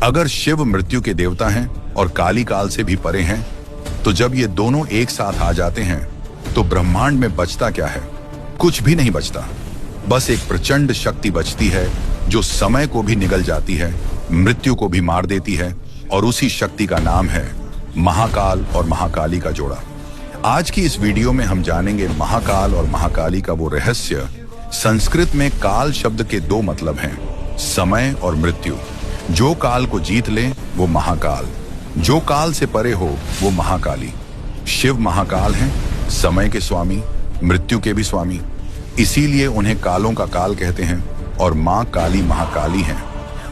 अगर शिव मृत्यु के देवता हैं और काली काल से भी परे हैं, तो जब ये दोनों एक साथ आ जाते हैं तो ब्रह्मांड में बचता क्या है? कुछ भी नहीं बचता। बस एक प्रचंड शक्ति बचती है जो समय को भी निगल जाती है, मृत्यु को भी मार देती है, और उसी शक्ति का नाम है महाकाल और महाकाली का जोड़ा। आज की इस वीडियो में हम जानेंगे महाकाल और महाकाली का वो रहस्य। संस्कृत में काल शब्द के दो मतलब हैं, समय और मृत्यु। जो काल को जीत ले वो महाकाल, जो काल से परे हो वो महाकाली। शिव महाकाल हैं, समय के स्वामी, मृत्यु के भी स्वामी, इसीलिए उन्हें कालों का काल कहते हैं। और मां काली महाकाली हैं,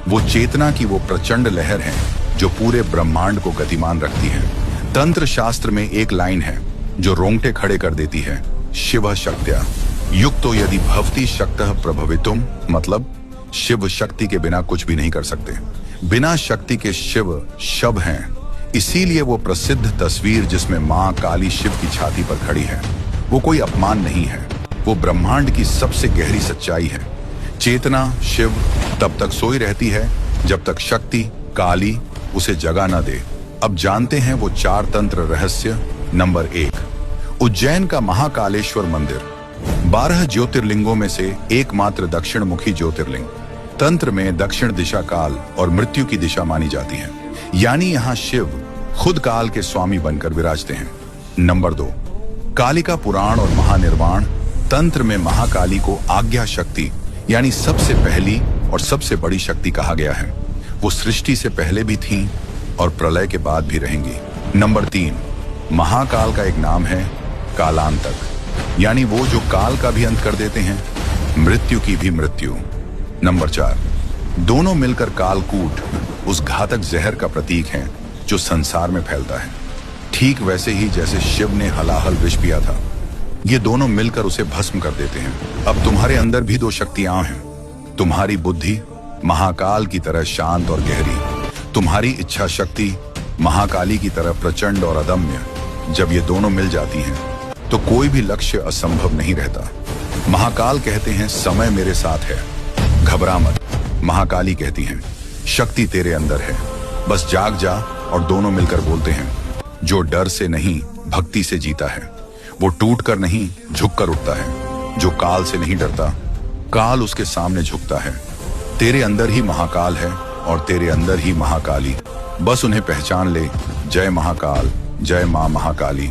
वो चेतना की वो प्रचंड लहर है जो पूरे ब्रह्मांड को गतिमान रखती है। तंत्र शास्त्र में एक लाइन है जो रोंगटे खड़े कर देती है, शिव शक्त्या युक्तो यदि भवति शक्तः प्रभवितुम। मतलब शिव शक्ति के बिना कुछ भी नहीं कर सकते। बिना शक्ति के शिव शव हैं। इसीलिए वो प्रसिद्ध तस्वीर जिसमें मां काली शिव की छाती पर खड़ी है, वो कोई अपमान नहीं है, वो ब्रह्मांड की सबसे गहरी सच्चाई है। चेतना शिव तब तक सोई रहती है जब तक शक्ति काली उसे जगा न दे। अब जानते हैं वो चार तंत्र रहस्य। नंबर 1, उज्जैन का महाकालेश्वर मंदिर 12 ज्योतिर्लिंगों में से एकमात्र दक्षिण मुखी ज्योतिर्लिंग। तंत्र में दक्षिण दिशा काल और मृत्यु की दिशा मानी जाती है, यानी यहाँ शिव खुद काल के स्वामी बनकर विराजते हैं। नंबर 2, कालिका पुराण और महानिर्वाण। तंत्र में महाकाली को आज्ञा शक्ति यानी सबसे पहली और सबसे बड़ी शक्ति कहा गया है। वो सृष्टि से पहले भी थीं और प्रलय के बाद भी रहेंगी। नंबर 3, महाकाल का एक नाम है कालांतक, यानी वो जो काल का भी अंत कर देते हैं, मृत्यु की भी मृत्यु। नंबर 4, दोनों मिलकर कालकूट उस घातक जहर का प्रतीक हैं जो संसार में फैलता है, ठीक वैसे ही जैसे शिव ने हलाहल विष पिया था। ये दोनों मिलकर उसे भस्म कर देते हैं। अब तुम्हारे अंदर भी दो शक्तियां हैं, तुम्हारी बुद्धि महाकाल की तरह शांत और गहरी, तुम्हारी इच्छा शक्ति महाकाली की तरह प्रचंड और अदम्य। जब ये दोनों मिल जाती हैं तो कोई भी लक्ष्य असंभव नहीं रहता। महाकाल कहते हैं समय मेरे साथ है, घबरा मत। महाकाली कहती हैं शक्ति तेरे अंदर है, बस जाग जा। और दोनों मिलकर बोलते हैं जो डर से नहीं भक्ति से जीता है वो टूट कर नहीं झुक कर उठता है। जो काल से नहीं डरता काल उसके सामने झुकता है। तेरे अंदर ही महाकाल है और तेरे अंदर ही महाकाली, बस उन्हें पहचान ले। जय महाकाल, जय मां महाकाली।